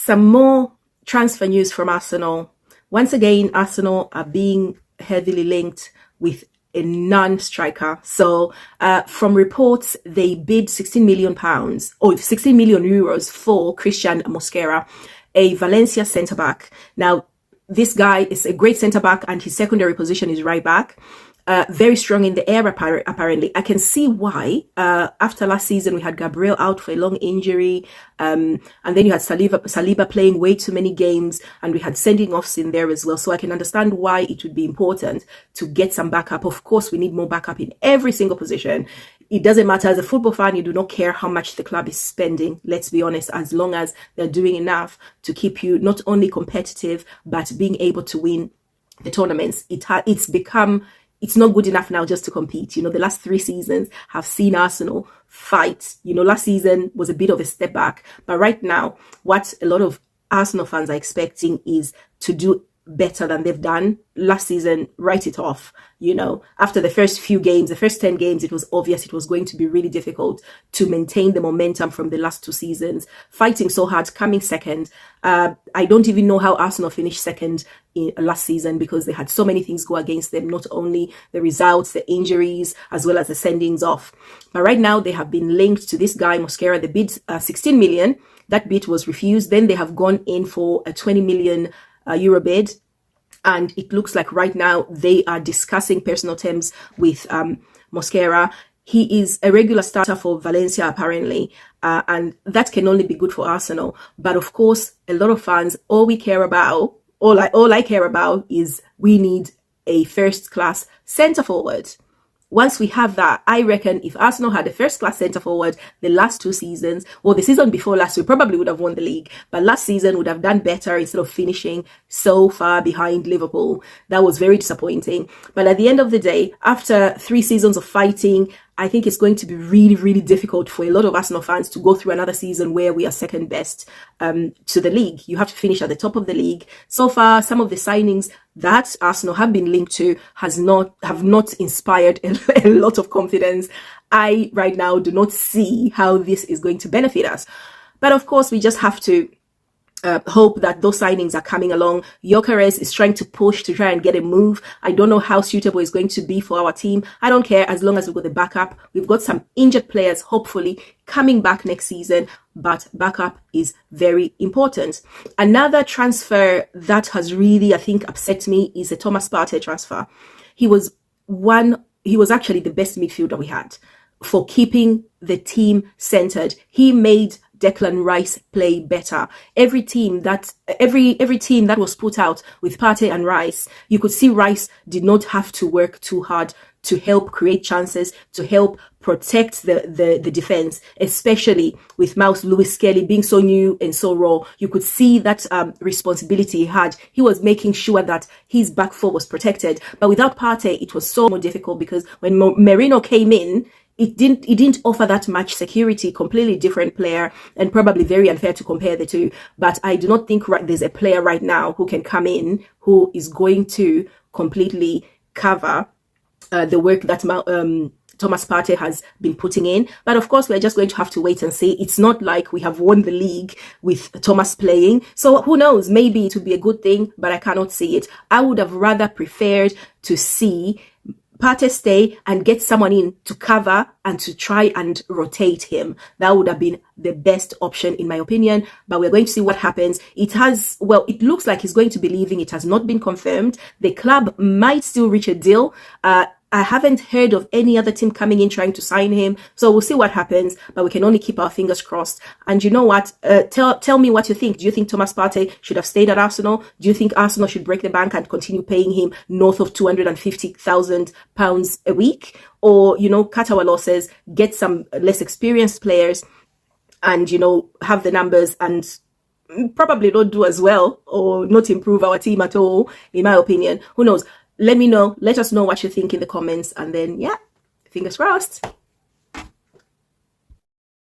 Some more transfer news from Arsenal. Once again, Arsenal are being heavily linked with a non-striker. So from reports, they bid £16 million or €16 million for Cristhian Mosquera, a Valencia centre-back. Now, this guy is a great centre-back and his secondary position is right back. Very strong in the air, apparently. I can see why. After last season, we had Gabriel out for a long injury. And then you had Saliba playing way too many games. And we had sending offs in there as well. So I can understand why it would be important to get some backup. Of course, we need more backup in every single position. It doesn't matter. As a football fan, you do not care how much the club is spending. Let's be honest, as long as they're doing enough to keep you not only competitive, but being able to win the tournaments. It's not good enough now just to compete. The last 3 seasons have seen Arsenal fight. Last season was a bit of a step back. But right now, what a lot of Arsenal fans are expecting is to do better than they've done last season. Write it off. After the first few games, the first 10 games, it was obvious it was going to be really difficult to maintain the momentum from the last 2 seasons. Fighting so hard, coming second. I don't even know how Arsenal finished second in last season because they had so many things go against them, not only the results, the injuries, as well as the sendings off. But right now, they have been linked to this guy, Mosquera. They bid 16 million. That bid was refused. Then they have gone in for a 20 million euro bid. And it looks like right now they are discussing personal terms with Mosquera. He is a regular starter for Valencia, apparently, and that can only be good for Arsenal. But of course, a lot of fans, all I care about is we need a first-class centre-forward. Once we have that, I reckon if Arsenal had a first-class centre-forward the last 2 seasons, well, the season before last, we probably would have won the league. But last season would have done better instead of finishing so far behind Liverpool. That was very disappointing. But at the end of the day, after 3 seasons of fighting, I think it's going to be really, really difficult for a lot of Arsenal fans to go through another season where we are second best to the league. You have to finish at the top of the league. So far, some of the signings that Arsenal have been linked to have not inspired a lot of confidence. I, right now, do not see how this is going to benefit us. But of course, we just have to hope that those signings are coming along. Gyökeres is trying to push to try and get a move. I don't know how suitable it's going to be for our team. I don't care as long as we've got the backup. We've got some injured players, hopefully, coming back next season, but backup is very important. Another transfer that has really, I think, upset me is the Thomas Partey transfer. He was actually the best midfielder we had for keeping the team centered. He made Declan Rice play better. Every team that was put out with Partey and Rice, you could see Rice did not have to work too hard to help create chances, to help protect the defense, especially with Mouse Lewis Skelly being so new and so raw. You could see that responsibility he had. He was making sure that his back four was protected. But without Partey, it was so more difficult because when Merino came in, it didn't offer that much security. Completely different player and probably very unfair to compare the two. But I do not think there's a player right now who can come in who is going to completely cover the work that Thomas Partey has been putting in. But of course, we're just going to have to wait and see. It's not like we have won the league with Thomas playing. So who knows? Maybe it would be a good thing, but I cannot see it. I would have rather preferred to see Partey stay and get someone in to cover and to try and rotate him. That would have been the best option in my opinion, but we're going to see what happens. It looks like he's going to be leaving. It has not been confirmed. The club might still reach a deal. I haven't heard of any other team coming in trying to sign him. So we'll see what happens, but we can only keep our fingers crossed. And you know what? Tell me what you think. Do you think Thomas Partey should have stayed at Arsenal? Do you think Arsenal should break the bank and continue paying him north of £250,000 a week? Or, cut our losses, get some less experienced players and, have the numbers and probably not do as well or not improve our team at all, in my opinion. Who knows? Let us know what you think in the comments, and then, fingers crossed.